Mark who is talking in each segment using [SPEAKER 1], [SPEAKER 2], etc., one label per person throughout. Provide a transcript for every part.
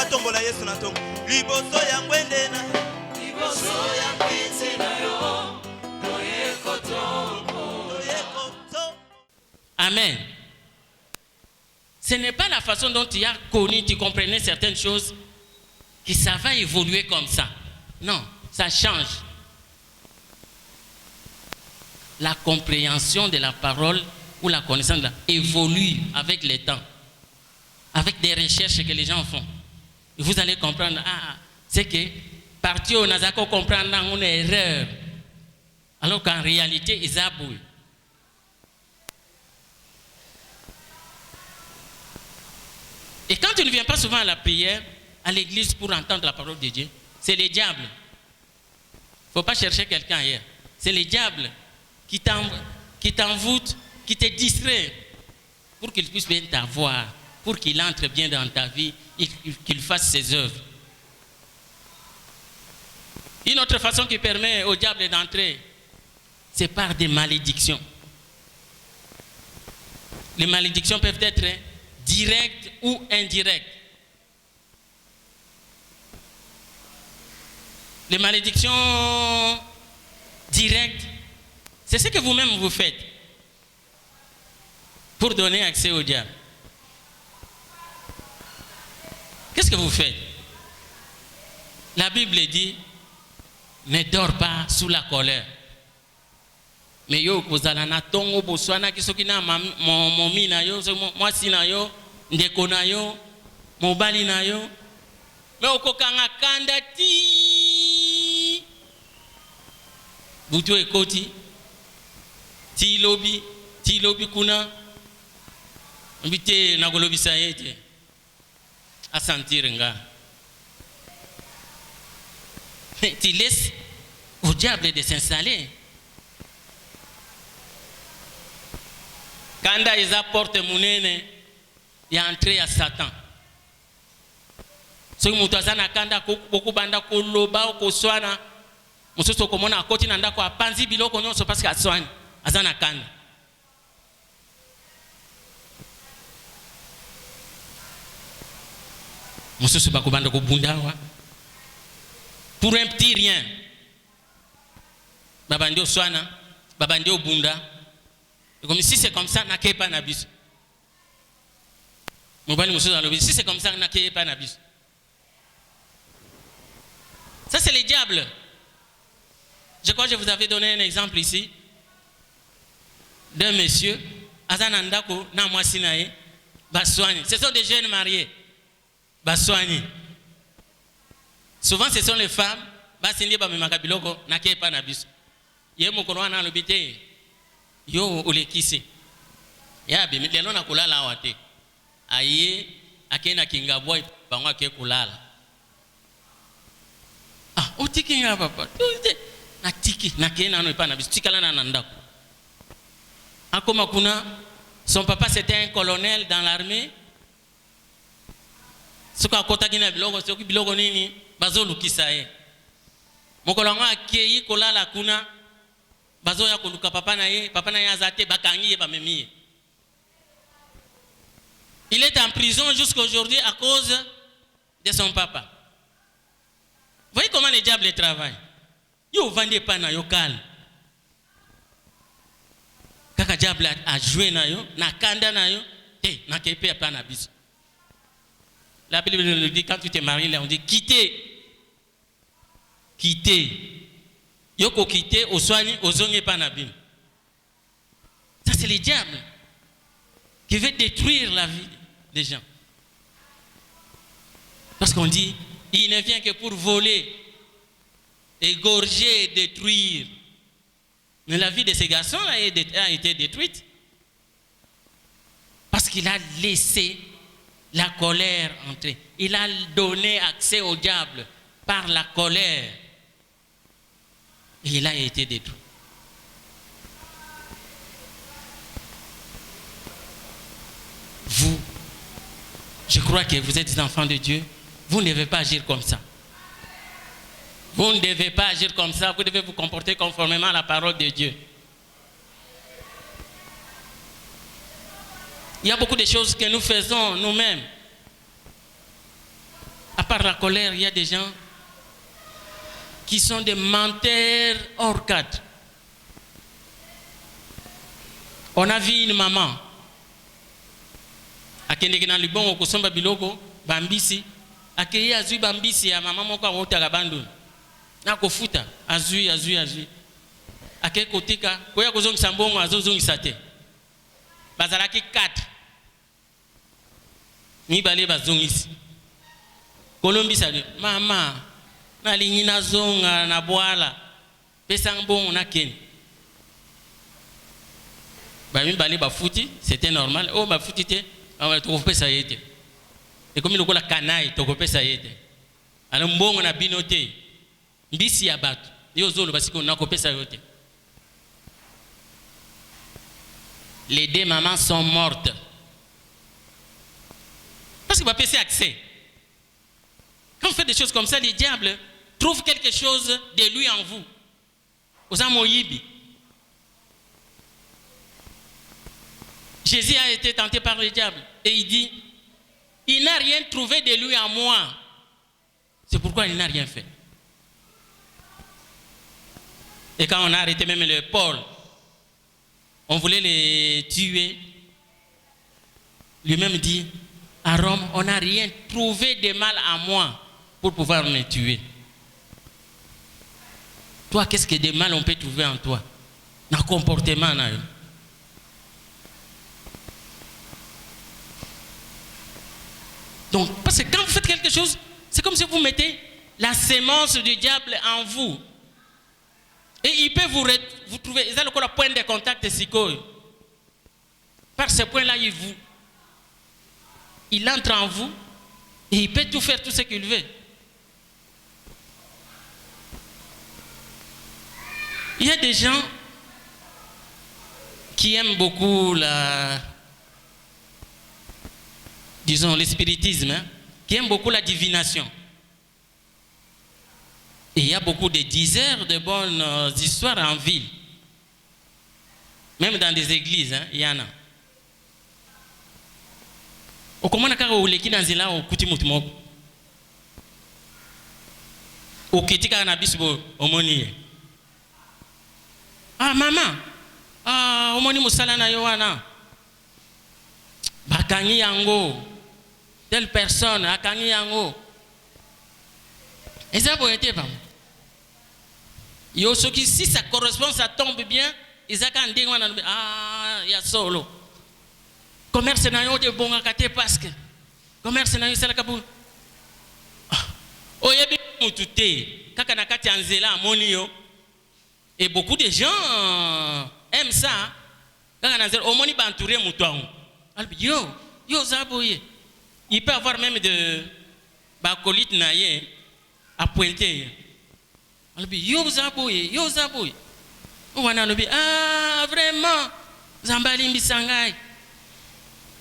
[SPEAKER 1] tombola Yesu na tongo. Liboso ya ngwende na. Liboso ya kwiti na yo. Toyeko tongo. Toyeko tongo.
[SPEAKER 2] Amen. Ce n'est pas la façon dont tu as connu, tu comprenais certaines choses, que ça va évoluer comme ça. Non, ça change. La compréhension de la parole ou la connaissance de la évolue avec le temps, avec des recherches que les gens font. Et vous allez comprendre, c'est que partir au Nazako comprendre une erreur, alors qu'en réalité, ils abouillent. Et quand tu ne viens pas souvent à la prière, à l'église pour entendre la parole de Dieu, c'est le diable. Il ne faut pas chercher quelqu'un ailleurs. C'est le diable qui t'envoûte, qui te distrait pour qu'il puisse bien t'avoir, pour qu'il entre bien dans ta vie, qu'il fasse ses œuvres. Une autre façon qui permet au diable d'entrer, c'est par des malédictions. Les malédictions peuvent être directes ou indirectes. Les malédictions directes, c'est ce que vous-même vous faites pour donner accès au diable. Qu'est-ce que vous faites? La Bible dit, ne dors pas sous la colère. Mais yo kozala na tongo boswana kisoki na momi na yo, mwasi na yo, ndeko na yo, mobali na yo. Mais okokanga kanda ti butu ekoti ti lobi kuna mbite na golobisa yete a sentir nga. Mais tu laisses au diable de s'installer. Kanda eza porte munene ya entrée à Satan. So mutu azana kanda kokubanda koloba okoswana mususu komona akoti na ndako apanzi biloko nyonso parce que aswani azana kanda. Mususu bakubanda kobundawa pour un petit rien. Babandi oswana, babandi obunda. Comme si c'est comme ça, n'a pas n'abus. Si c'est comme ça, n'a pas n'abus. Ça, c'est les diables. Je crois que je vous avais donné un exemple ici d'un monsieur, Azanandako, Namwasinae, Baswani. Ce sont des jeunes mariés. Baswani. Souvent, ce sont les femmes, Basindi Bamimakabiloko, n'a pas n'abus. Yemokoroana l'obité. Yo olekisi ya bi lelo na kulala awate aye akena kinga boy bango ake kulala otiki nga papa na tiki na kena no ipana bisikala na ndako akoma kuna son papa c'était un colonel dans l'armée suka kota kina biloko soki biloko nini bazolukisa ye mokolongo akei kulala kuna bazoya koluka papa na ye azate bakangi ye bamemi. Il est en prison jusqu'aujourd'hui à cause de son papa. Vous voyez comment le diable travaille. Yo vende pas na yo kal. Kaka diable a joué na yo, na kanda na yo, na kepe pas na bis. La Bible nous dit quand tu te maries là on dit quitter. Yoko quitter au soigné aux zones panabim. Ça c'est le diable qui veut détruire la vie des gens. Parce qu'on dit il ne vient que pour voler, égorger, détruire. Mais la vie de ces garçons a été détruite parce qu'il a laissé la colère entrer. Il a donné accès au diable par la colère. Et il a été détruit. Vous, je crois que vous êtes des enfants de Dieu. Vous ne devez pas agir comme ça. Vous ne devez pas agir comme ça. Vous devez vous comporter conformément à la parole de Dieu. Il y a beaucoup de choses que nous faisons nous-mêmes. À part la colère, il y a des gens qui sont des menteurs hors cadre. On a vu une maman. Akende na libongo kusomba biloko bambisi. Akeye azui bambisi ya mama moko awota bandu. Na kofuta azui. Akeye kotika koya kozongisa mbongo azozongisa te. Bazalaki 4. Mibale bazongisi. Kolombisa de mama na lingi na zonga na boala pesa mbongo na ken. Ba mibale bafuti, c'était normal. Oh bafuti te, on to pesa yete. Et comme lokola kanai to pesa yete. Ana mbongo na binote. Mbisi ya batu. Yo zolo basiko na ko pesa yote. Les 2 mamans sont mortes. Parce que va passer accès. Quand vous faites des choses comme ça, les diables trouvent quelque chose de lui en vous. Aux Amoyibi. Jésus a été tenté par le diable. Et il dit, il n'a rien trouvé de lui en moi. C'est pourquoi il n'a rien fait. Et quand on a arrêté même le Paul, on voulait les tuer. Lui-même dit, à Rome, on n'a rien trouvé de mal à moi pour pouvoir me tuer. Toi, qu'est-ce que de mal on peut trouver en toi? Dans le comportement. Donc, parce que quand vous faites quelque chose, c'est comme si vous mettez la sémence du diable en vous. Et il peut vous trouver. Ils ont le point de contact par ce point-là, il entre en vous et il peut tout faire, tout ce qu'il veut. Il y a des gens qui aiment beaucoup le spiritisme, qui aiment beaucoup la divination. Et il y a beaucoup de diseurs de bonnes histoires en ville. Même dans des églises, il y en a. Okomana kaka uleki na nzela okuti mutu moko. Okitika na biso omoni. Ah mama. Ah omoni musala na yo wana. Bakangi yango. Telle personne akangi yango. Et ça peut être pas. Yo soki si ça correspond, ça tombe bien, izaka ndingo na ya solo. Commerce na yo de bonga kate parce que commerce na yo sala kabu. Oyebi mutu te kaka na kati anzela amoni yo. Et beaucoup de gens aiment ça. Kaka na anzela omoni ba entourer mutu ango. Albi yo zaboye. Il peut avoir même de ba colite na ye à pointer. Albi yo zaboye. Wana lobi ah vraiment Zambali Mbisangai.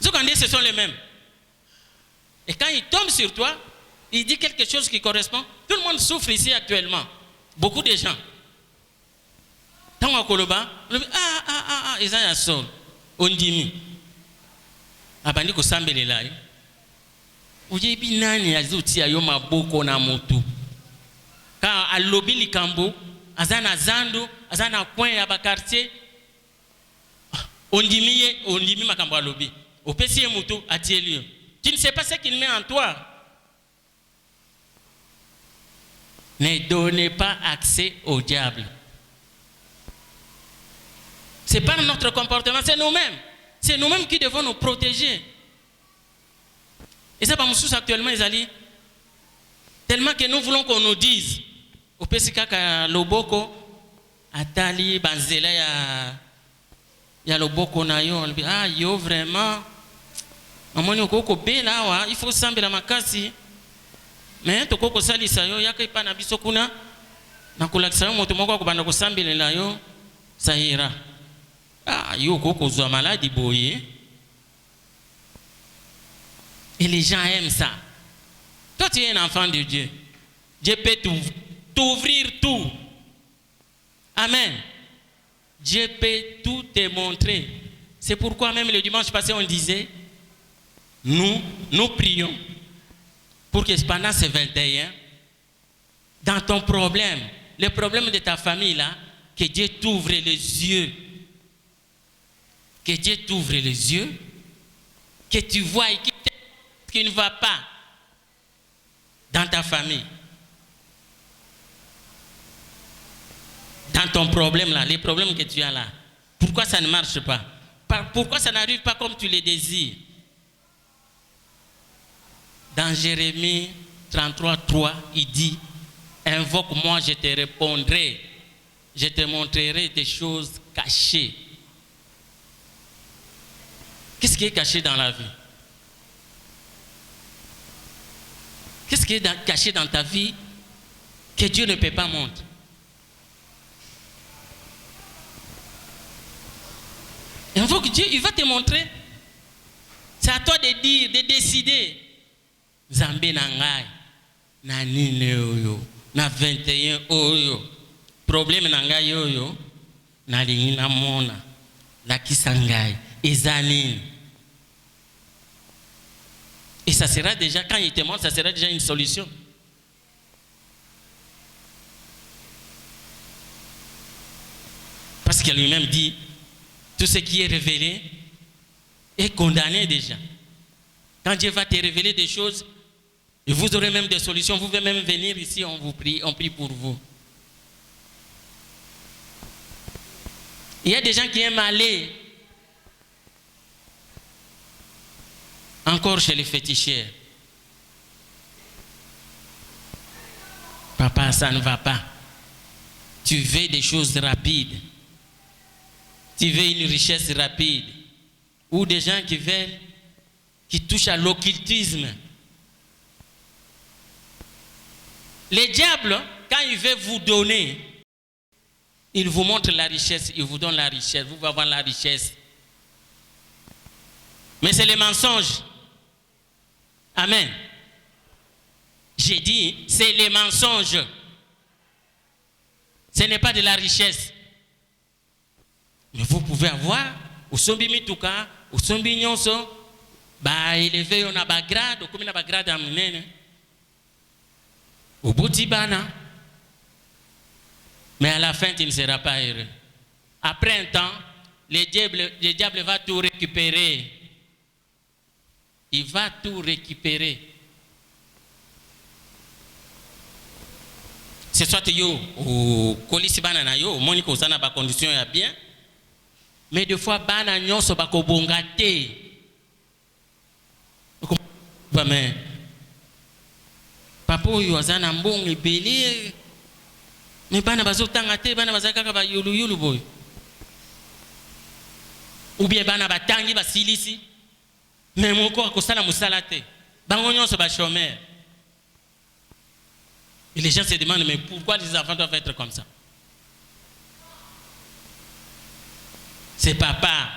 [SPEAKER 2] Ce sont les mêmes. Et quand il tombe sur toi, il dit quelque chose qui correspond. Tout le monde souffre ici actuellement. Beaucoup de gens. Tant qu'on koloba, ils ont un sol. On dit abandi ko sambele la. Oje binani azuti ayo maboko na mutu. Ka alobi likambo, azana zando, azana coin ya ba quartier. On dit makambo alobi. Au PC Moutou à Thielio. Tu ne sais pas ce qu'il met en toi. Ne donnez pas accès au diable. Ce n'est pas notre comportement, c'est nous-mêmes. C'est nous-mêmes qui devons nous protéger. Et ça, actuellement, ils allaient tellement que nous voulons qu'on nous dise. Au PC Kaka Loboko, Atali, Banzela, ya Loboko na yo. Ah, yo vraiment. Amoni okoko bela wa il faut sambela makasi mais tokoko salisa yo yaka ipana biso kuna na kulakisa yo moto moko akobanda ko sambelela yo saira ah yo koko zwa maladi boye. Et les gens aiment ça. Toi tu es un enfant de Dieu. Dieu peut t'ouvrir tout. Amen. Dieu peut tout te montrer. C'est pourquoi même le dimanche passé on disait nous prions pour que pendant ces 21, dans ton problème, le problème de ta famille là, que Dieu t'ouvre les yeux. Que Dieu t'ouvre les yeux, que tu vois ce qui ne va pas dans ta famille. Dans ton problème là, les problèmes que tu as là. Pourquoi ça ne marche pas? Pourquoi ça n'arrive pas comme tu le désires? Dans Jérémie 33:3, il dit, invoque-moi, je te répondrai. Je te montrerai des choses cachées. Qu'est-ce qui est caché dans la vie? Qu'est-ce qui est caché dans ta vie que Dieu ne peut pas montrer? Invoque Dieu, il va te montrer. C'est à toi de dire, de décider. Zambé nangai, na nine oyo, na 21 oyo. Problème nangai oyo, na lingina mona, la kisangai, ezanine. Et ça sera déjà, quand il te montre, ça sera déjà une solution. Parce qu'il lui-même dit, tout ce qui est révélé est condamné déjà. Quand Dieu va te révéler des choses, et vous aurez même des solutions, vous pouvez même venir ici, on prie pour vous. Il y a des gens qui aiment aller encore chez les féticheurs. Papa, ça ne va pas. Tu veux des choses rapides. Tu veux une richesse rapide. Ou des gens qui touchent à l'occultisme. Le diable, quand il veut vous donner, il vous montre la richesse, il vous donne la richesse, vous allez avoir la richesse. Mais c'est les mensonges. Amen. J'ai dit, c'est les mensonges. Ce n'est pas de la richesse. Mais vous pouvez avoir, au sombi mituka, au sombi nyonso, élevé on a grade, comme on a grade à munene. Au bout bana. Mais à la fin, tu ne seras pas heureux. Après un temps, le diable va tout récupérer. Il va tout récupérer. C'est soit yo, au kolisi bana na yo, moni ko sana ba condition ya bien. Mais des fois, bana nyonso ba ko bongate. Mais papa yo azana mbongi belé. Mais bana bazo tangate, bana bazaka ba yulu yulu boy. Ou bien bana batangi ba silisi. Mais mon corps kosala musalate. Bango nyonso ba chômeur. Et les gens se demandent, mais pourquoi les enfants doivent être comme ça? C'est papa.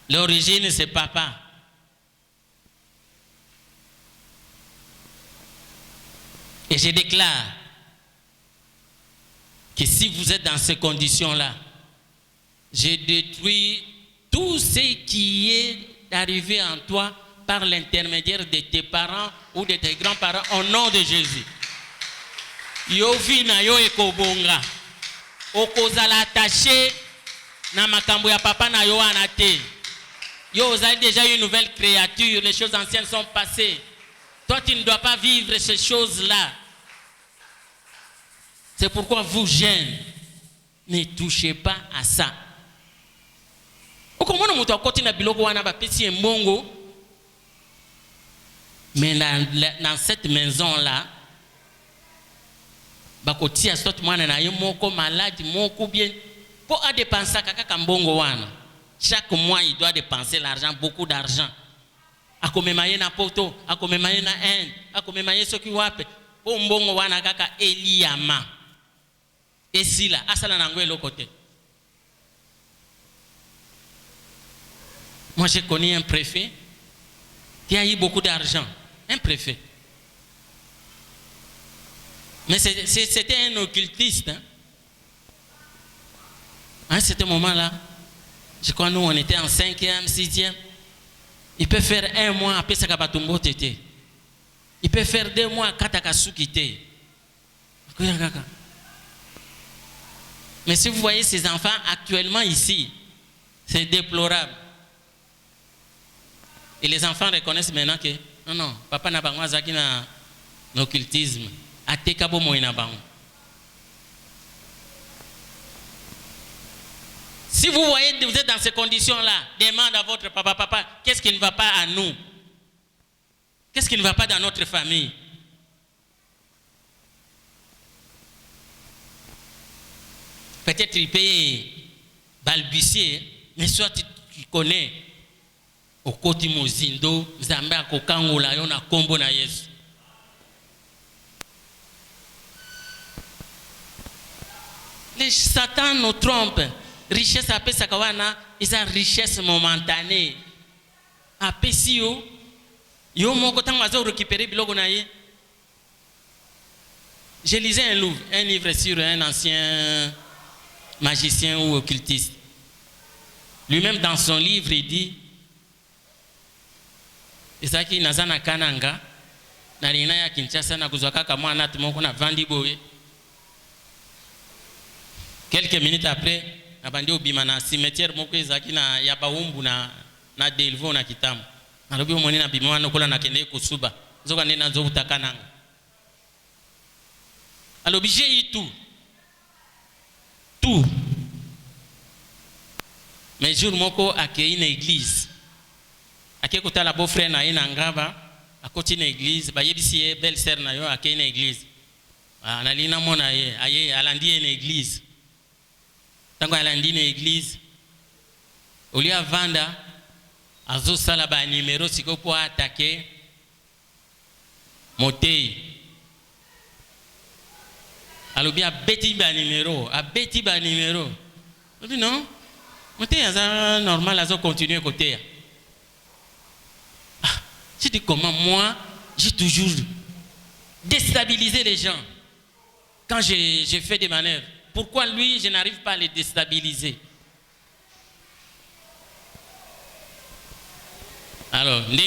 [SPEAKER 2] L'origine, c'est papa. Et je déclare que si vous êtes dans ces conditions-là, je détruis tout ce qui est arrivé en toi par l'intermédiaire de tes parents ou de tes grands-parents au nom de Jésus. Yo vi na yo ekobonga okozala attaché na makambo ya papa na yo anate yo ozali déjà une nouvelle créature, les choses anciennes sont passées, toi tu ne dois pas vivre ces choses-là. C'est pourquoi vous jeunes ne touchez pas à ça. Okomona mutu akoti na biloko wana ba pesi mbongo, mais dans cette maison là bakotia soit mwana na ye moko malade moko bien pour a dépenser kaka mbongo wana. Chaque mois il doit dépenser l'argent, beaucoup d'argent. Akomemaye na poto, akomemaye na Inde, akomemaye soki wape po mbongo wana kaka eliama. Et si là asala nango l'autre côté. Moi j'ai connu un préfet qui a eu beaucoup d'argent, un préfet. Mais c'était un occultiste. Hein. À ce moment-là, je crois que nous on était en 5e, 6e. Il peut faire un mois après ça kabatumbo tété. Il peut faire 2 mois kataka soukité. Mais si vous voyez ces enfants actuellement ici, c'est déplorable. Et les enfants reconnaissent maintenant que non, papa n'a pas zaki na occultisme. Atekabo moina bang. Si vous voyez que vous êtes dans ces conditions-là, demande à votre papa, qu'est-ce qui ne va pas à nous? Qu'est-ce qui ne va pas dans notre famille? Peut-être il peut balbutier, mais soit tu connais au côté mozindo, Zambé a kokangola yona kombo na Yesu. Les Satan nous trompe. Richesse après sakawana, ils ont richesse momentanée. Après si yo moko tang mazo récupérer bilogo na ye. Je lisais un livre sur un ancien magicien ou occultiste. Lui-même dans son livre il dit Isaki nazana kananga na lina ya Kinshasa na kuzwaka kama na tumoko na vandi boye. Quelques minutes après, abandi obima na cimetière moko ezaki na ya baumbu na Delvaux na Kitamu. Alobi omoni na bima wana kola na kende kusuba. Zoka nena zo utakananga. Alobi j'ai tout. Mais jour moko akei na église. Ake kotala beau frère na ina ngaba, akoti na église, ba yebisi belle sœur na yo akei na église. Analina mona ye, aye alandi na église. Tango alandi na église, oli avanda azo sala ba numéro siko po attaquer motei. Alobi abeti ba numéro. Alobi non, motei aza normal azo continuer côté. Je dis comment moi, j'ai toujours déstabilisé les gens quand j'ai fait des manœuvres. Pourquoi lui, je n'arrive pas à les déstabiliser? Alors, il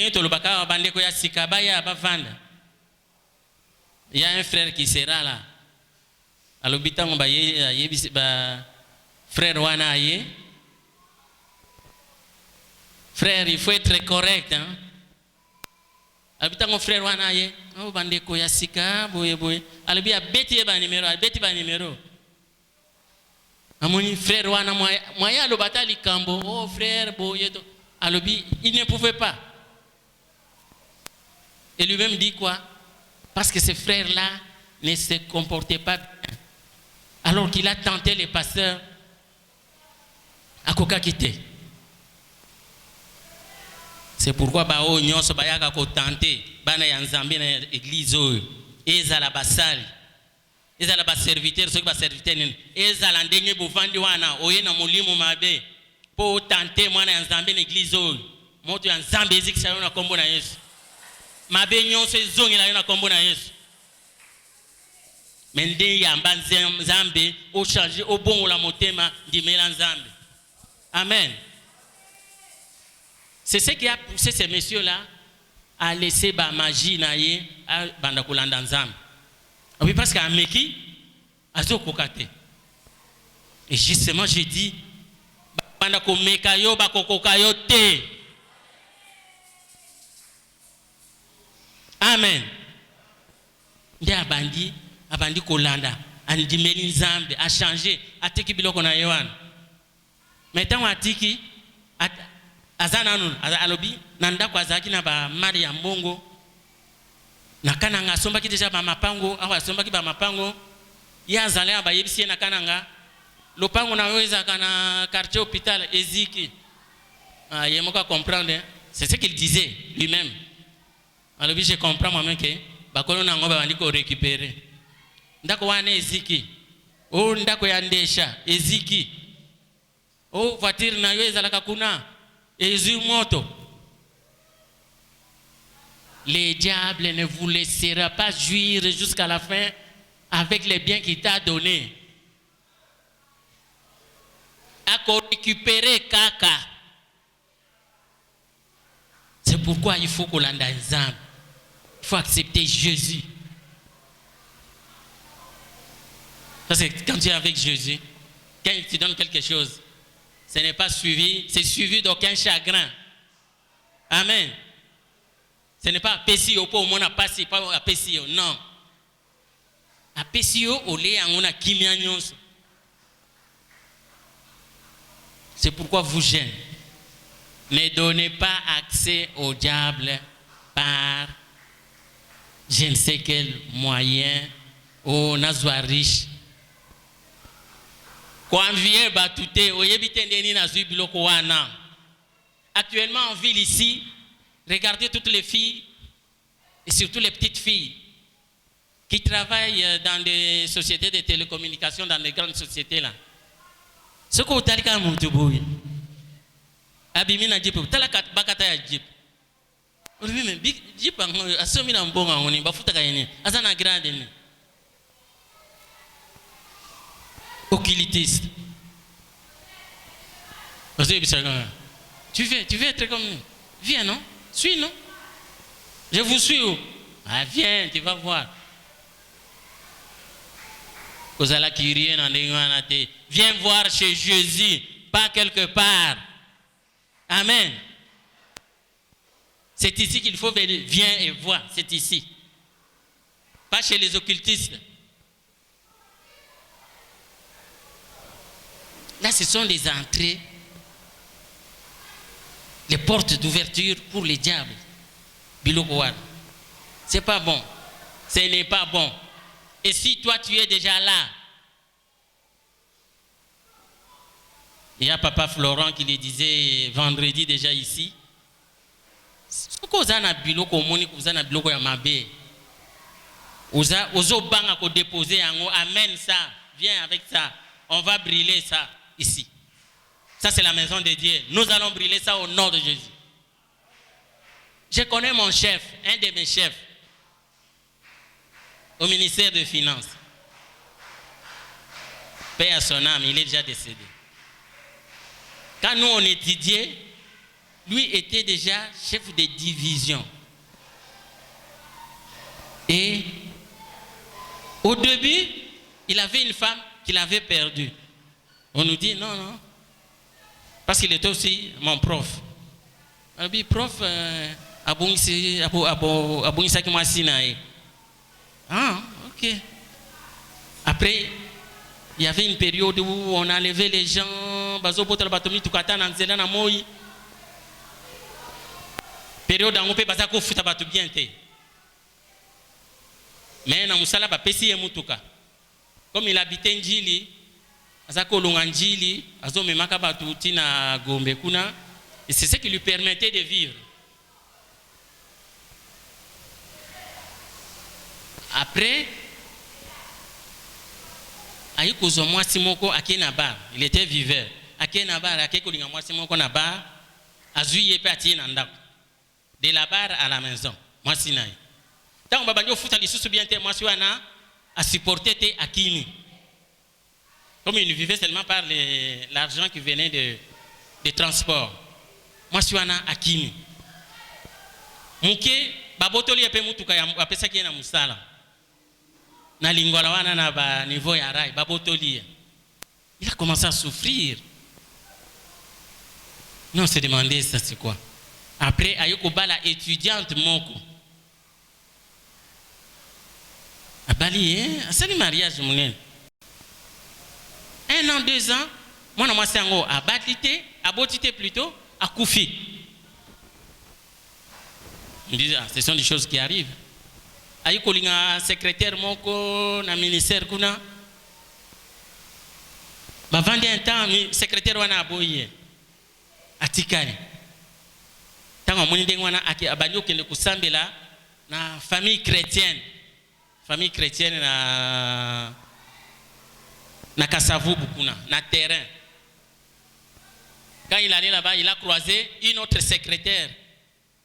[SPEAKER 2] y a un frère qui sera là. Alors, frère Wanaye. Frère, il faut être correct. Hein? Habita mon frère Wanaye, oh bande koya sika boye. Alobi abeti ba numéro. Amoni frère Wana moya lo batali kambo, oh frère boye to. Alobi il ne pouvait pas. Et lui-même dit quoi? Parce que ce frère-là ne se comportait pas bien. Alors qu'il a tenté les pasteurs à Kokakite. C'est pourquoi bao nyonso bayaka ko tenter bana ya nzambe na église oyo ezala basali ezala ba serviteur soki ba serviteur nini ezala ndenge bovandi wana oye na molimo mabe po tenter mwana ya nzambe na église oyo moto ya nzambe ezikisa yo na kombo na Yesu mabe nyonso ezongela yo na kombo na Yesu mende ya mba nzambe o changer o bongola motema ndimela nzambe. Amen. C'est ce qui a poussé ces messieurs-là à laisser la magie naïe à Bandakulanda Nzam. Oui, parce qu'à Meki, à Zokokate. Et justement, j'ai dit, Bandakumekayo, Bakokokayo te. Amen. Ndi abandi Kolanda, Andimeli Nzambe, a changé, a teki biloko na yohan. Maintenant, a tiki, azana nun alobi nanda kwa zaki na ba mari ya mbongo na kananga sombaki deja ba mapango awa sombaki ba mapango ya zalea ba yebisi na kananga lopango na weza kana quartier hôpital eziki yemoka comprendre c'est ce qu'il disait lui-même. Alobi je comprends moi-même que ba kono na ngoba bandiko récupérer ndako wana eziki o ndako ya ndesha eziki o voiture na yo ezalaka kuna. Le diable ne vous laissera pas jouir jusqu'à la fin avec les biens qu'il t'a donnés. À récupérer kaka. C'est pourquoi il faut qu'on l'ende ensemble. Il faut accepter Jésus. Ça, c'est quand tu es avec Jésus, quand il te donne quelque chose, ce n'est pas suivi, c'est suivi d'aucun chagrin. Amen. Ce n'est pas Pessio pour mon passi, pas Pessio, non. A Pessio, au lait, on a Kimianios. C'est pourquoi vous gênez. Ne donnez pas accès au diable par je ne sais quel moyen ou nazwa riche. Actuellement en ville ici, regardez toutes les filles et surtout les petites filles qui travaillent dans des sociétés de télécommunications, dans les grandes sociétés là. Ce que vous avez dit, abimina jeep, talaka bakata ya jeep. Urime jeep asomi na mbonga ngoni bafuta kayeni. Azana grande ni. Occultiste. Tu veux être comme nous. Viens non? Suis non? Je vous suis où? Ah viens, tu vas voir. Viens voir chez Jésus, pas quelque part. Amen. C'est ici qu'il faut venir. Viens et vois, c'est ici. Pas chez les occultistes. Là, ce sont les entrées, les portes d'ouverture pour les diables. Bilokouar. C'est pas bon. Ce n'est pas bon. Et si toi, tu es déjà là, il y a Papa Florent qui le disait vendredi déjà ici. Ce que vous avez biloko moni, vous avez biloko ya mabe. Ozo banga ko déposer en haut, amène ça, viens avec ça. On va brûler ça ici. Ça c'est la maison de Dieu. Nous allons brûler ça au nom de Jésus. Je connais mon chef, un de mes chefs, au ministère des Finances. Paix à son âme, il est déjà décédé. Quand nous on étudiait, lui était déjà chef de division. Et au début, il avait une femme qu'il avait perdue. On nous dit non, non. Parce qu'il était aussi mon prof. On dit prof, abounisaki masinae. Ah, ok. Après, il y avait une période où on enlevait les gens, période où on peut passer à futa batu bien te. Mais na musala ba pesi ye mutuka. Comme il habitait Njili, azako longa Njili, azo memaka batu tina Gombe kuna, et c'est ce qui lui permettait de vivre. Après, ayuko moi simoko akena bar, il était viveur. Akena bar akeko linga moi simoko na bar, azuye pe atie na ndako. De la bar à la maison, moi sinaï. Tant baba nyo futa lisusu bien te moi siwana a supporter te akini. Comme il vivait seulement par l'argent qui venait de transport. Moi siwana akini. Muke babotoli epe mutuka ya apesa ki na musala. Na lingwala wana na ba niveau ya rai babotoli. Il a commencé à souffrir. Non, on s'est demandé ça c'est quoi. Après ayoko bala étudiante moko. Abali asali mariage munene. 1 an, 2 ans, moi na mwasi yango abatite, abotite plutôt, akufi. On dit ce sont des choses qui arrivent. Ayiko linga secrétaire moko na ministère kuna. Ba vandi un temps secrétaire wana aboye. Atikani. Tango moni ndenge wana abanyo kende kusambela na famille chrétienne. Famille chrétienne na Kasavu Bukuna, na terrain. Quand il allait là-bas, il a croisé une autre secrétaire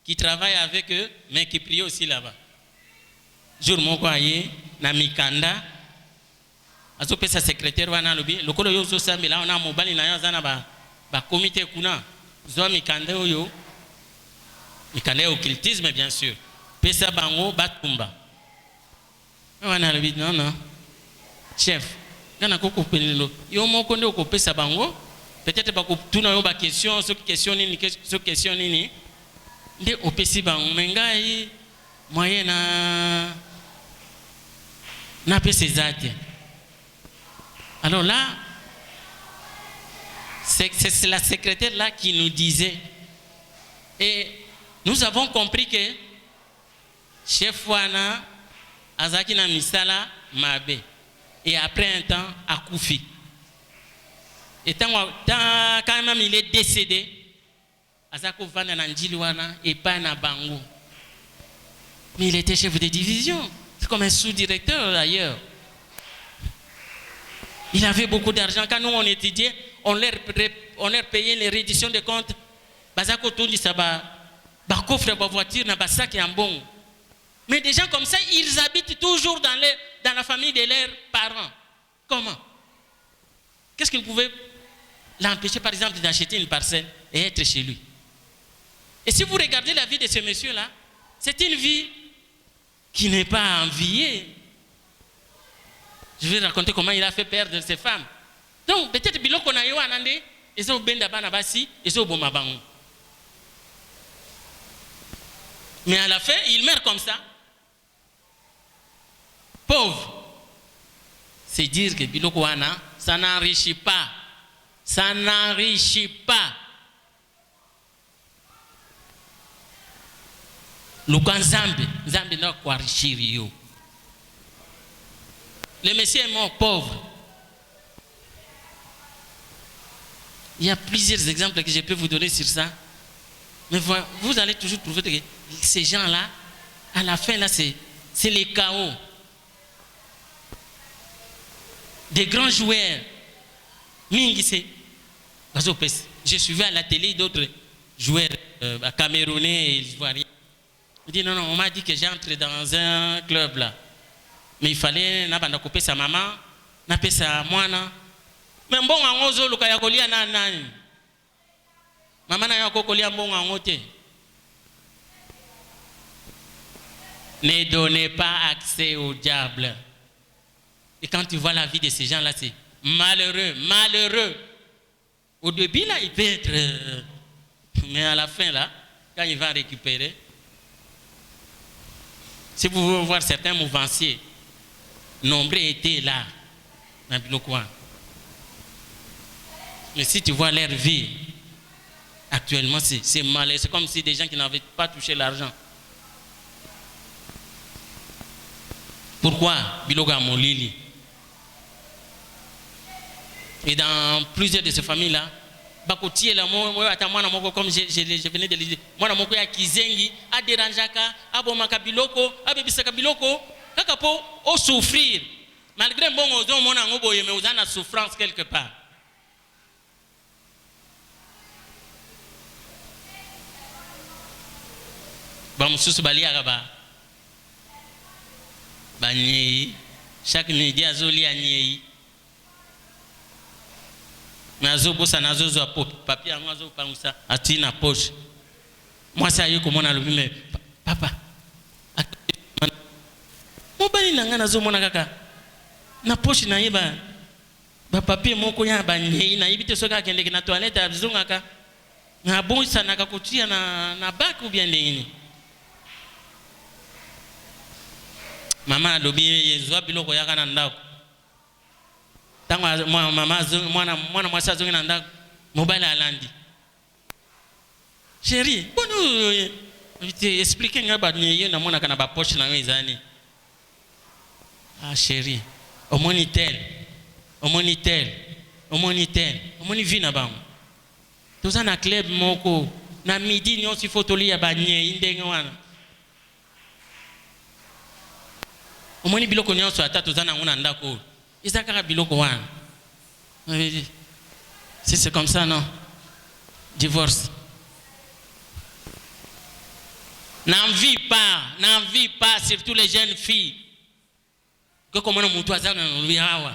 [SPEAKER 2] qui travaille avec eux, mais qui prie aussi là-bas. Jour moko aye na Mikanda, azope sa secrétaire wana lobi, lokolo yo zo sambela ona mobali na yo zana ba comité kuna. Zo Mikanda oyo. Mikanda occultisme bien sûr. pesa bango batumba. Wana le non non. Chef, kana koko penelo. Yo moko nde ko pesa bango. Peut-être ba ko tuna yo ba question, ce question nini. Nde opesi bango mengai moyen na pesa zate. Alors là, c'est la secrétaire là qui nous disait. Et nous avons compris que chef wana azaki na misala mabe. Et après un temps, a koufi. Et quand même il est décédé, azako vana na njili wana et pas na bango. Mais il était chef de division. C'est comme un sous-directeur d'ailleurs. Il avait beaucoup d'argent. Quand nous on étudiait, on leur payait les redditions de comptes. Bazako tout dit ça, coffre, voiture, na sac et un bon. Mais des gens comme ça, ils habitent toujours dans la famille de leurs parents. Comment? Qu'est-ce qui pouvait l'empêcher, par exemple, d'acheter une parcelle et être chez lui? Et si vous regardez la vie de ce monsieur-là, c'est une vie qui n'est pas enviée. Je vais raconter comment il a fait perdre ses femmes. Donc, peut-être biloko na yo anande, et ça benda bana basi, et ça boma bango. Mais à la fin, il meurt comme ça. Pauvre. C'est dire que biloko wana, ça n'enrichit pas. Ça n'enrichit pas. Lukan Zambi n'a quoi enrichir yo. Le monsieur est mort pauvre. Il y a plusieurs exemples que je peux vous donner sur ça. Mais vous allez toujours trouver que ces gens-là, à la fin, là, c'est les chaos. Des grands joueurs. Je suivais à la télé d'autres joueurs camerounais et ivoiriens. Il dit non, on m'a dit que j'entre dans un club là. Mais il fallait n'a couper sa maman, n'a pas sa moine. Mais bon, on ozo lukaya kolia nani. Maman n'a pas kolia bon en ote. Ne donnez pas accès au diable. Et quand tu vois la vie de ces gens-là, c'est malheureux, malheureux. Au début là, il peut être, mais à la fin là, quand il va récupérer, si vous voulez voir certains mouvanciers, nombreux étaient là, dans le coin. Mais si tu vois leur vie, actuellement, c'est mal. C'est comme si des gens qui n'avaient pas touché l'argent. Pourquoi Biloga Molili? Et dans plusieurs de ces familles-là, Bakotier là, comme je venais de le dire, moi, je suis Kizengi, à Deranjaka, à Bomaka Biloko, à Bebisaka Biloko, Kakapo, au souffrir. Malgré bon, on a une souffrance quelque part. Bamoussous Bali Araba. Banyei, chaque midi à Zoli à Niei. Mais azo bossa na zo papier en azo pangusa ati na poche. Moi ça y comment on a le mais papa. Mo bali na ngana zo mona kaka. Na poche na yeba. Ba papier moko ya ba nyei na yibite soka kende na toilette abzunga ka. Na bon ça na kakutia na bac ou bien ndeni. Mama lobi yezwa biloko yaka na ndako. Tango mama mwana mwasa zongi na ndako mobile alandi. Chérie, bon expliquer ngaba nyeyo na mona kana ba poche na ngezani. Ah chérie, omoni vina bango. Toza na club moko na midi nyonso fotoli ya ba nye ndenge wana. Omoni biloko nyonso ata toza na ngona ndako. Isakara biloko wana. Si c'est comme ça, non? Divorce. N'envie pas, surtout les jeunes filles. Que comment on moutoise dans le hawa.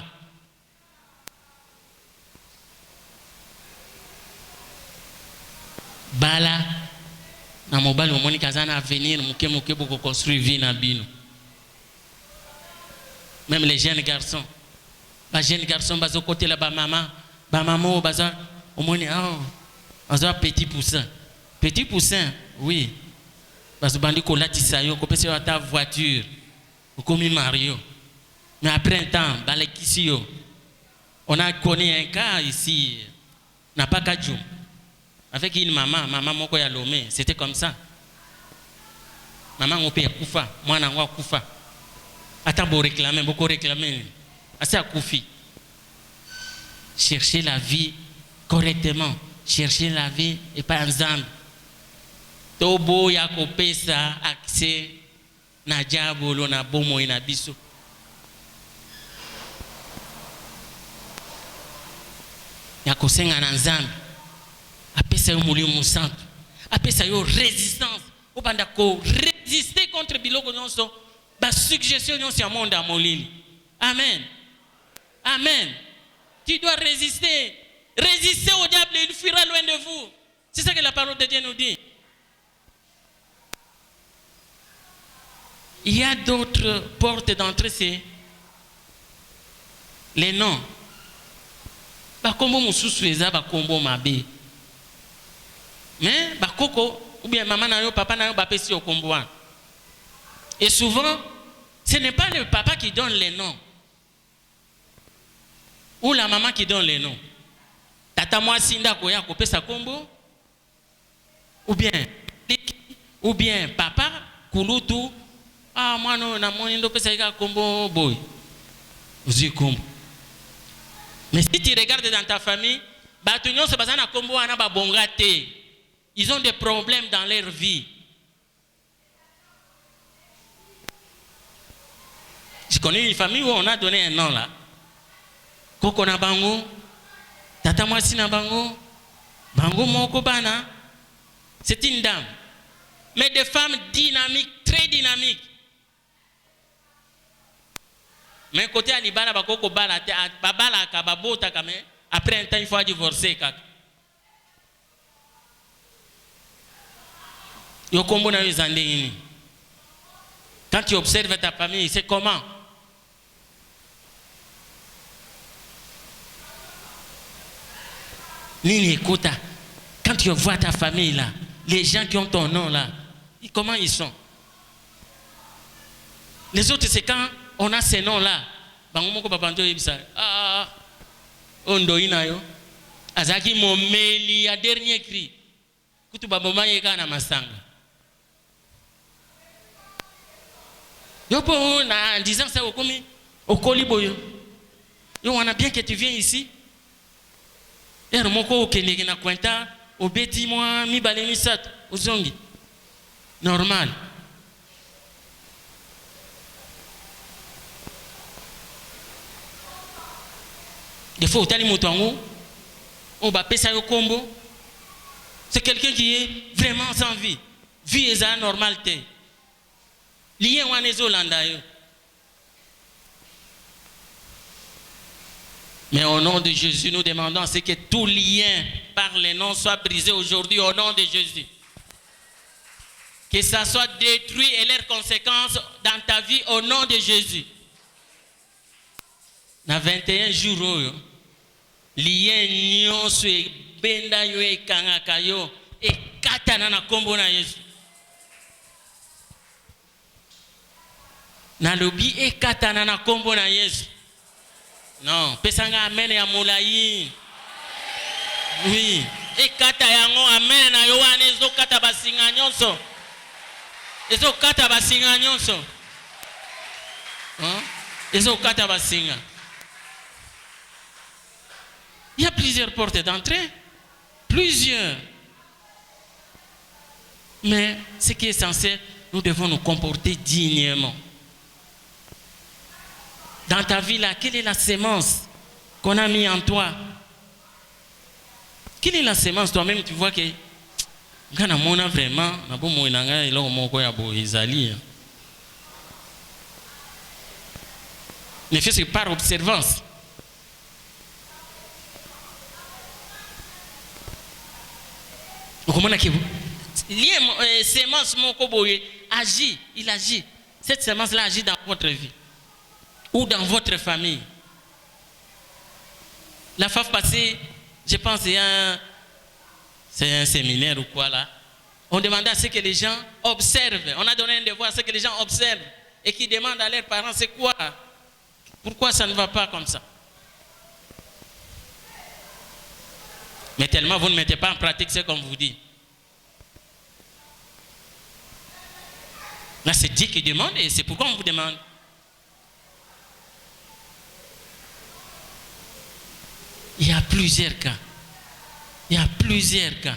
[SPEAKER 2] Bala, na mobali omoni kazana avenir muke pour construire vie na bino. Même les jeunes garçons, jeunes garçons bazo côté là ba maman baza omoni baza petit poussin oui bazo bandi ko latisa yo ko pesa ta voiture comme Mario. Mais après un temps balekisi yo. On a connu un cas ici, n'a pas qu'à Djoum, avec une maman moko ya Lomé, c'était comme ça. Maman on peut koufa, moi na ngwa koufa. Ata bo réclamer, beaucoup réclamer. Asa koufi. Chercher la vie correctement, chercher la vie et pas ensemble. Tobo ya kopesa accès na diabolo na bomo ina biso. Ya kosenga na nzambe apesa yo molimo santo apesa yo résistance obanda ko résister contre biloko nyonso ba suggestion nyonso ya monde ya molili. Amen, amen. Tu dois résister au diable et il fuira loin de vous. C'est ça que la parole de Dieu nous dit. Il y a d'autres portes d'entrée, c'est les noms. Bakombo mususu eza bakombo mabe. Mais bakoko ou bien maman na yo papa na yo bapesi yo kombo wana. Et souvent ce n'est pas le papa qui donne les noms ou la maman qui donne les noms. Tata mwasi ndako ya kopesa kombo ou bien papa kulutu mwana na moni ndo pesa ika kombo boy. Uzi kombo. Mais si tu regardes dans ta famille, ils ont des problèmes dans leur vie. Je connais une famille où on a donné un nom là. Koko na bango, tata mwasi na bango, bango moko bana. C'est une dame. Mais des femmes dynamiques, très dynamiques. Mais côté Alibala, bakoko bala, babala kababota kame. Après un temps, il faut divorcer kaka. Yo kombo na yizandini. Quand tu observes ta famille, c'est comment? Nini écoute, quand tu vois ta famille là, les gens qui ont ton nom là, comment ils sont? Les autres, c'est quand on a ces noms-là. Ondo inayo. Azaki momeli a dernier cri. Kutu baboma yeka na masanga. Yopo en disant ça au Koliboyo. Yo on a bien que tu viens ici. Er moko okende na kwenta obeti moi mi balemi sat ozongi. Normal. Des fois, c'est quelqu'un qui est vraiment sans vie. Vie est à la normalité. Lié à mais au nom de Jésus, nous demandons à ce que tout lien par les noms soit brisé aujourd'hui au nom de Jésus. Que ça soit détruit et leurs conséquences dans ta vie au nom de Jésus. Dans 21 jours, lien nyonso benda yo ekangaka yo ekatana na kombo na Yesu. Na lobi ekatana na kombo na Yesu. Non, pesanga amen ya mulayi. Oui, ekata yango amen na yo wana ezokata basinga nyonso. Ezokata basinga nyonso. Ezokata basinga. Il y a plusieurs portes d'entrée. Plusieurs. Mais ce qui est censé, nous devons nous comporter dignement. Dans ta vie là, quelle est la sémence qu'on a mis en toi? Quelle est la sémence? Toi-même, tu vois que quand on a vraiment, ne fait que par observance. Sémence Mokoboye agit, il agit. Cette sémence-là agit dans votre vie ou dans votre famille. La fois passée, je pense c'est un séminaire ou quoi là. On demandait à ce que les gens observent. On a donné un devoir à ce que les gens observent et qui demandent à leurs parents c'est quoi? Pourquoi ça ne va pas comme ça? Mais tellement vous ne mettez pas en pratique ce qu'on vous dit. Là, c'est Dieu qui demande et c'est pourquoi on vous demande. Il y a plusieurs cas. Il y a plusieurs cas.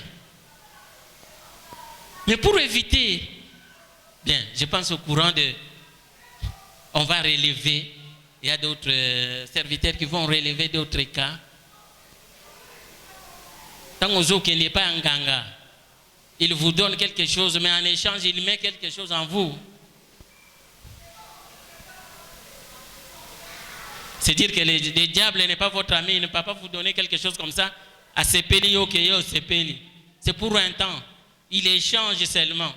[SPEAKER 2] Mais pour éviter, bien, je pense au courant de, on va relever, il y a d'autres serviteurs qui vont relever d'autres cas. Tant qu'il n'est pas un ganga, il vous donne quelque chose, mais en échange, il met quelque chose en vous. C'est dire que le diable n'est pas votre ami, il ne peut pas vous donner quelque chose comme ça. À sepeli, ok, sepeli. C'est pour un temps. Il échange seulement.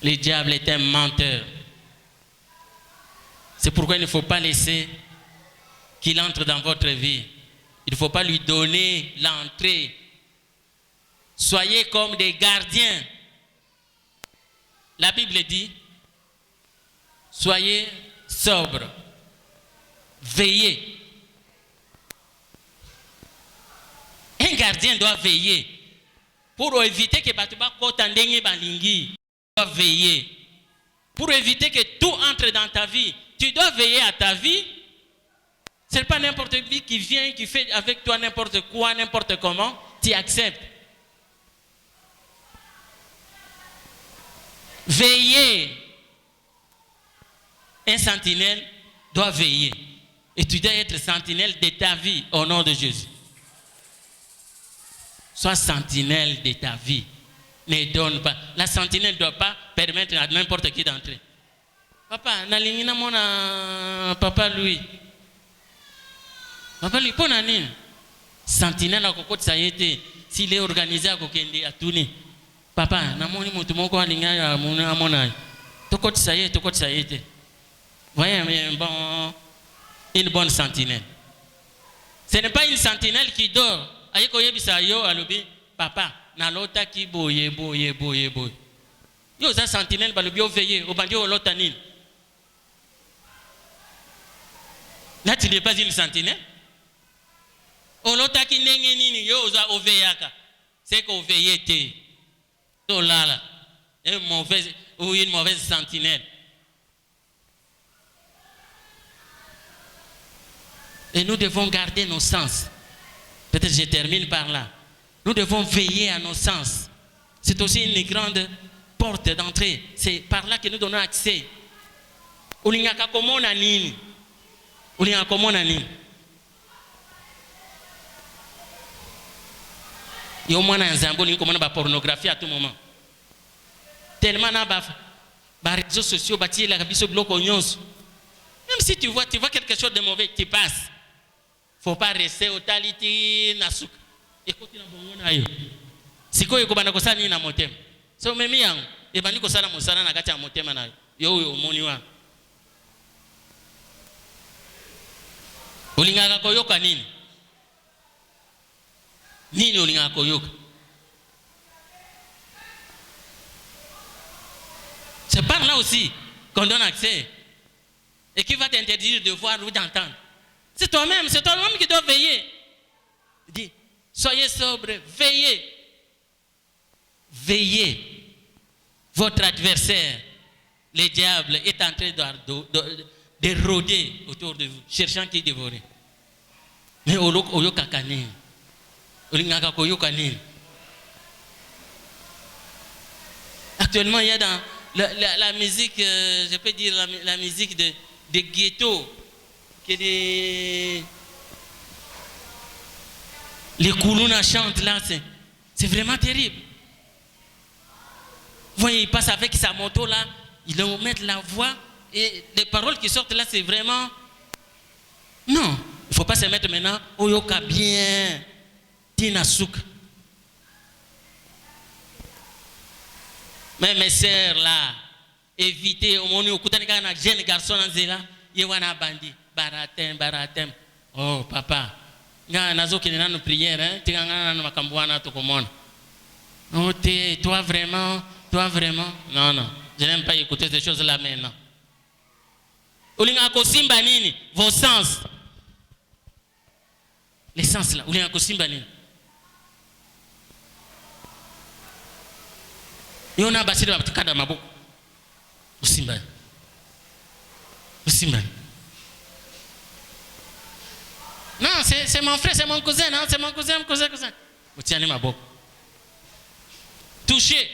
[SPEAKER 2] Le diable est un menteur. C'est pourquoi il ne faut pas laisser qu'il entre dans votre vie. Il ne faut pas lui donner l'entrée. Soyez comme des gardiens. La Bible dit, soyez sobres, veillez. Un gardien doit veiller pour éviter que Batuba Kotandengi Balingi doit veiller. Pour éviter que tout entre dans ta vie, tu dois veiller à ta vie. Ce n'est pas n'importe qui vient, qui fait avec toi n'importe quoi, n'importe comment, tu acceptes. Veillez. Un sentinelle doit veiller. Et tu dois être sentinelle de ta vie au nom de Jésus. Sois sentinelle de ta vie. Ne donne pas. La sentinelle ne doit pas permettre à n'importe qui d'entrer. Papa, nalingina mona papa lui. Papa lui, pour nani? Sentinelle à kokot ça y était. S'il est organisé à kokende à tourner. Papa, namoni mutumoko alinga ya mona. Tokot ça y était. Voyez, une bonne sentinelle. Ce n'est pas une sentinelle qui dort. Ayeko yebisa yo alobi papa na lota ki boye. Yo za sentinelle balobi o veiller au bandi o lota nini. Là tu n'es pas une sentinelle. O lota ki nenge nini yo za o veillaka. C'est qu'on veille te. To là. Une mauvaise sentinelle. Et nous devons garder nos sens. Peut-être je termine par là. Nous devons veiller à nos sens. C'est aussi une grande porte d'entrée. C'est par là que nous donnons accès. Ulingaka komona nini? Ulingaka komona nini? Yo mwana nzambo ni komona ba pornographie à tout moment. Tellement na ba réseaux sociaux bâti la biso bloko nyonso. Même si tu vois quelque chose de mauvais qui passe. Faut pas rester au taliti nasuk. Écoute na bongo na yo. Siko yeko bana kosana ni na motema. So memi yangu e bani kosana musana na kati ya motema na yo omoni wa. Ulingaka koyoka nini? Nini ulingaka koyoka? C'est par là aussi qu'on donne accès. Et qui va t'interdire de voir ou d'entendre. C'est toi-même qui dois veiller. Dis, soyez sobre, veillez. Veillez. Votre adversaire, le diable, est en train de rôder autour de vous, cherchant qui dévorer. Mais oyoka kanini. Olingaka koyoka nini. Actuellement, il y a dans la musique, je peux dire la musique de ghetto, que les Koulouna chantent là, c'est vraiment terrible. Vous voyez, il passe avec sa moto là, il va mettre la voix et les paroles qui sortent là, c'est vraiment... Non, il ne faut pas se mettre maintenant, Oyoka bien, Tina Souk. Mais mes sœurs là, évitez au moment où vous avez un jeune garçon en zéla, il y a un bandit, baratem. Oh papa, nazo qui est dans nos prières, hein, tu as un macambouana tout comme moi. Oh toi vraiment. Non, je n'aime pas écouter ces choses là maintenant. Ulinga kosimba nini? Vos sens. Les sens là, ulinga kosimba nini? Yona basiri wa tukada maboko. Usimba. Non, c'est mon frère, c'est mon cousin, non, c'est mon cousin. Utiane maboko. Toucher.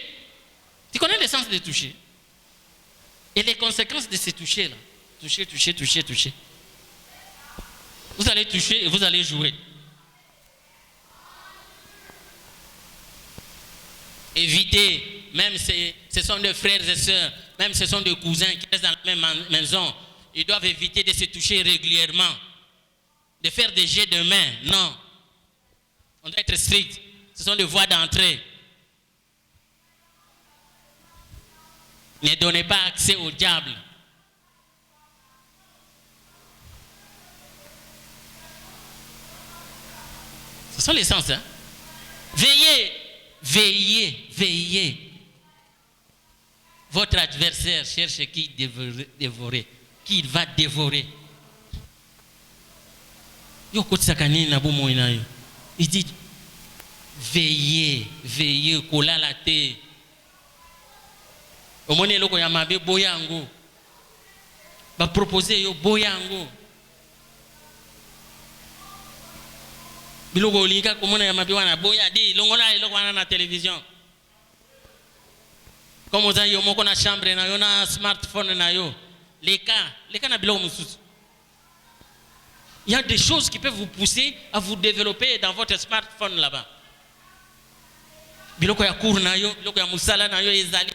[SPEAKER 2] Tu connais le sens de toucher? Et les conséquences de ce toucher là. Toucher. Vous allez toucher et vous allez jouer. Évitez, même si ce sont des frères et sœurs, même si ce sont des cousins qui restent dans la même maison, ils doivent éviter de se toucher régulièrement, de faire des jets de main. Non. On doit être strict. Ce sont des voies d'entrée. Ne donnez pas accès au diable. Ce sont les sens. Hein? Veillez. Votre adversaire cherche qui il va dévorer. Il dit, veillez, kola la tête. Au moment où il y a un boyango, va proposer un boyango. Biloko linga komona ya mabi wana boya di longola eloko wana na télévision. Comme on dit yo moko na chambre na yo na smartphone na yo. Les cas na biloko mususu. Il y a des choses qui peuvent vous pousser à vous développer dans votre smartphone là-bas. Biloko ya cour na yo, biloko ya musala na yo ezali.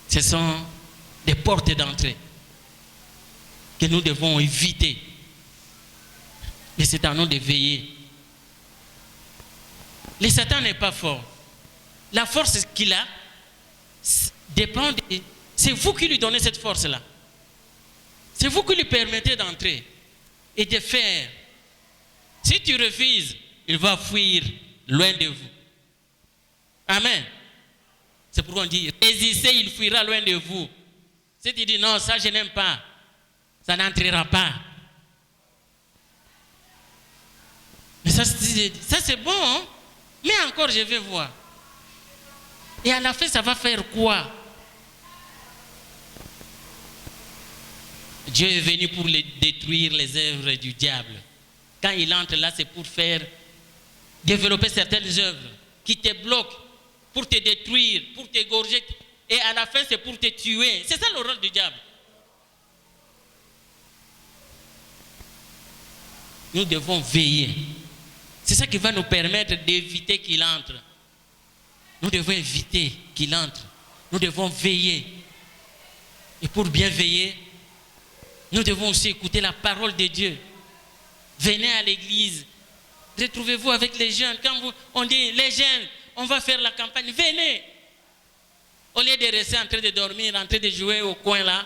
[SPEAKER 2] Ce sont des portes d'entrée que nous devons éviter. Mais c'est à nous de veiller. Le Satan n'est pas fort. La force qu'il a dépend de... C'est vous qui lui donnez cette force-là. C'est vous qui lui permettez d'entrer et de faire. Si tu refuses, il va fuir loin de vous. Amen. C'est pourquoi on dit, résistez, il fuira loin de vous. Si tu dis non, ça je n'aime pas, ça n'entrera pas. Mais ça c'est bon, hein? Mais encore je vais voir. Et à la fin, ça va faire quoi? Dieu est venu pour détruire les œuvres du diable. Quand il entre là, c'est pour faire développer certaines œuvres qui te bloquent, pour te détruire, pour t'égorger. Et à la fin, c'est pour te tuer. C'est ça le rôle du diable. Nous devons veiller. C'est ça qui va nous permettre d'éviter qu'il entre. Nous devons éviter qu'il entre. Nous devons veiller. Et pour bien veiller, nous devons aussi écouter la parole de Dieu. Venez à l'église. Retrouvez-vous avec les jeunes. Quand on dit les jeunes, on va faire la campagne. Venez. Au lieu de rester en train de dormir, en train de jouer au coin là,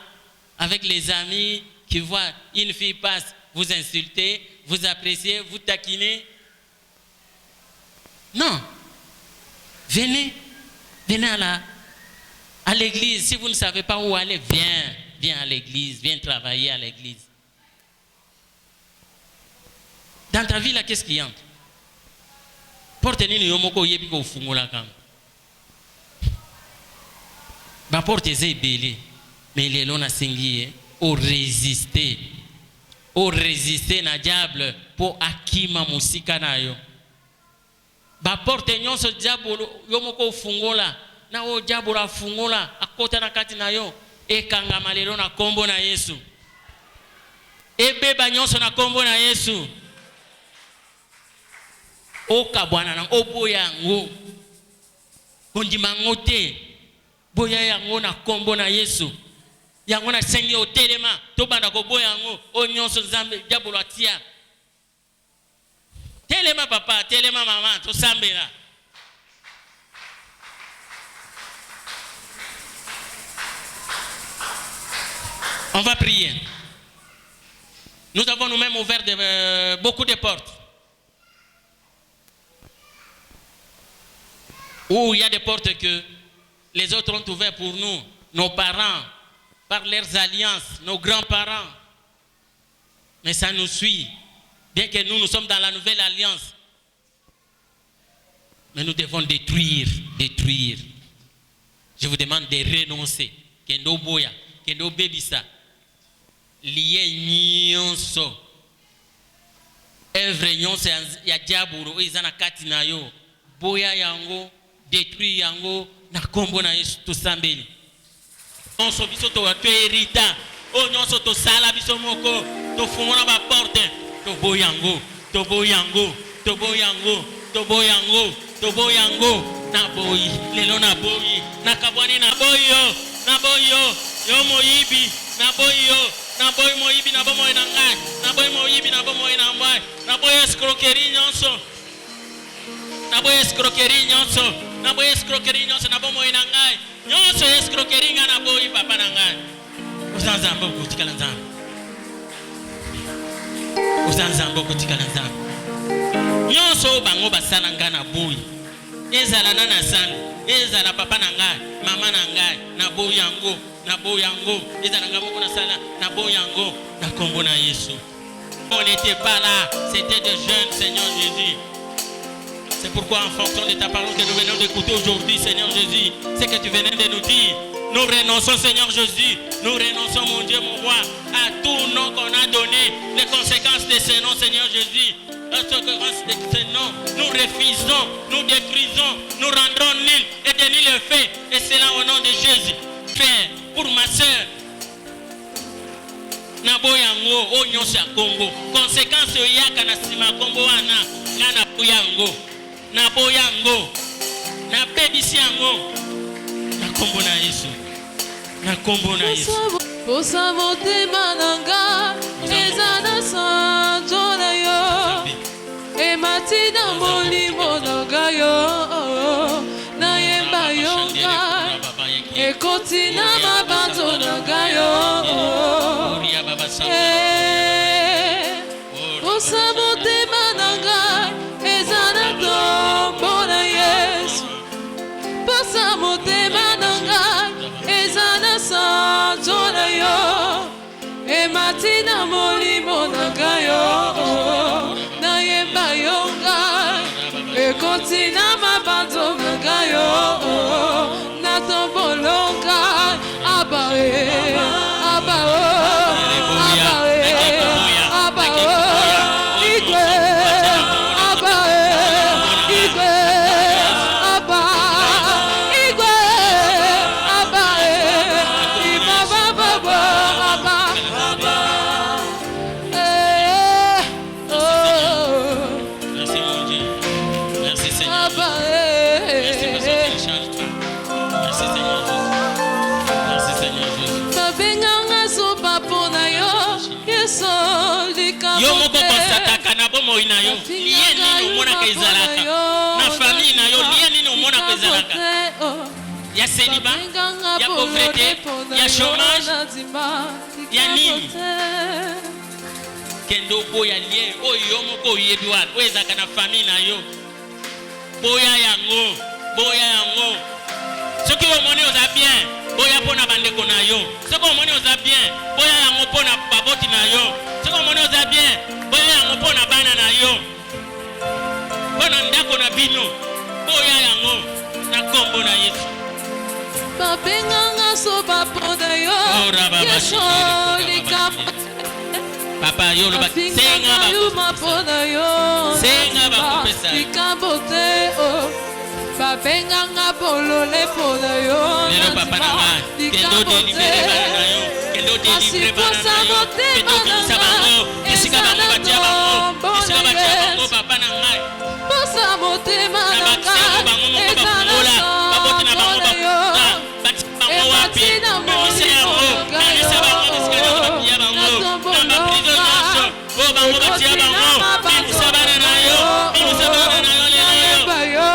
[SPEAKER 2] avec les amis qui voient une fille passe, vous insultez, vous appréciez, vous taquinez. Non. Venez à l'église. Si vous ne savez pas où aller, viens à l'église, viens travailler à l'église. Dans ta vie là, qu'est-ce qui entre? Porte nini yomoko yebi ko fungola kanga. Ba porte ze belé, mais les lona sengié au résister. Au résister na diable pour akima musika na yo. Ba porte nyonso diable yomoko fungola na o diable la fungola akota na kati na yo e kanga malelo na kombo na Yesu. E beba nyonso na kombo na Yesu. O kabwana na oboya ngo. Kondima ngote. Boya yango na kombo na Yesu. Yango na sengi o telema to banda ko boya ngo o nyonso nzambe diable atia. Telema papa, telema maman, to sambela. On va prier. Nous avons nous-mêmes ouvert beaucoup de portes. Où il y a des portes que les autres ont ouvertes pour nous, nos parents, par leurs alliances, nos grands-parents. Mais ça nous suit. Bien que nous sommes dans la nouvelle alliance. Mais nous devons détruire. Je vous demande de renoncer. Kendo boya, kendo bebisa. Lié nyonso. Evre nyonso ya diabolo izana kati na yo. Boya yango, détruire yango na kombo na Yesu tosambeli. Nyonso biso to hérita. O nyonso to sala biso moko, to fumona ba porte, to boyango, to boyango, to boyango, to boyango, to boyango. Na boyi, lelo na boyi, na kabwani na boyo, na boyo, yo moyibi, na boyo, na boy moyibi na bomoy na ngai, na boy moyibi na bomoy na mbai, na boy escroquerie nyonso, na boy escroquerie nyonso, na boy escroquerie nyonso na bomoy na ngai, nyonso escroquerie nga na boyi papa na ngai. Uzanzambo kutikala nzambo, uzanzambo kutikala nzambo. Nyonso bango basala nga na boyi. Ezala nana sana, ezala papa na ngai, mama na ngai, na boyango, na boyango, ezala nga moko na sala, na boyango, na kombo na Yesu. On n'était pas là, c'était des jeunes, Seigneur Jésus. C'est pourquoi en fonction de ta parole que nous venons d'écouter aujourd'hui, Seigneur Jésus, c'est que tu venais de nous dire. Nous renonçons, Seigneur Jésus, nous renonçons, mon Dieu, mon roi, à tout nom qu'on a donné, les conséquences de ce nom, Seigneur Jésus. Nous refusons, nous détruisons, nous rendrons nul et déni le fait. Et c'est là au nom de Jésus. Père, pour ma soeur, Naboyango, o nyonso ya Congo. Conséquence yaka na sima Congo wana, na Naboyango, na bebisi yango, na kombo na Yesu. Na kombo na Yesu.
[SPEAKER 3] Posa motema nanga, ezana sanjo na yo. Emati na molimo nanga yo, na yemba yonga. Ekoti na mabanzo nanga yo. Posa motema nanga, ezana tombo na Yesu. Posa motema nanga, ezana sanjo na yo. Emati na molimo nanga yo, na yemba yonga. Ekoti na mabanzo nanga yo, na tombolonga. Abae, abao, abae, abao, igwe, abae, igwe, aba, igwe, abae, ibababa, aba,
[SPEAKER 2] Merci mon Dieu. Merci Seigneur.
[SPEAKER 3] abae.
[SPEAKER 2] Merci parce que tu ne changes pas. Merci Seigneur Jésus. Merci Seigneur Jésus.
[SPEAKER 3] Babenganga sopa pona yo, yeso lika
[SPEAKER 2] Yo moko konsataka na bomo ina yo. Liye nini umona kezalaka. Na famille na yo, liye nini umona kezalaka. Ya célibat, ya pauvreté, ya chômage, ya nini. Kendo boya liye, oyo moko oyebi wana, oyo ezalaka na famille na yo. Boya yango, boya yango. Soki omoni oza bien, boya pona bandeko na yo. Soki omoni oza bien, boya yango pona baboti na yo. Soki omoni oza bien, boya yango pona bana na yo. Pona ndako na bino, boya yango na kombo na Yesu.
[SPEAKER 3] babenganga sopa pona yo, yeso lika
[SPEAKER 2] Papa yo lo
[SPEAKER 3] babenganga yuma pona yo,
[SPEAKER 2] senga bakopesa.
[SPEAKER 3] likabote o. Babenganga bolole pona yo,
[SPEAKER 2] Lelo papa na ngai, kendo délivrer bana na yo, kendo délivrer bana na yo, kendo bisa bango, bisika bango batia bango, bisika batia bango papa na ngai.
[SPEAKER 3] posa motema
[SPEAKER 2] Na
[SPEAKER 3] nanga,
[SPEAKER 2] bakisa bango moko bafungola, baboti na bango bafungola, batia bango wapi, bamisa yango, bamisa bango bisika yango bapia bango, na baprizo nyonso, o bango batia bango, bimisa bana na yo, bimisa bana na yo lelo yo.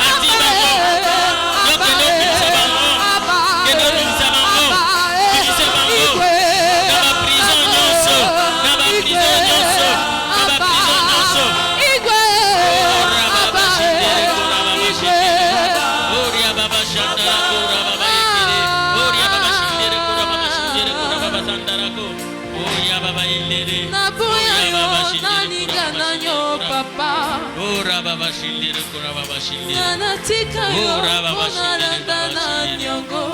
[SPEAKER 2] Ati
[SPEAKER 3] nalinga na yo papa
[SPEAKER 2] Ora baba shindire kura baba shindire.
[SPEAKER 3] Nanatika yo
[SPEAKER 2] Ora baba
[SPEAKER 3] mpona
[SPEAKER 2] shindire
[SPEAKER 3] landa
[SPEAKER 2] baba
[SPEAKER 3] na
[SPEAKER 2] shindire.
[SPEAKER 3] nyongo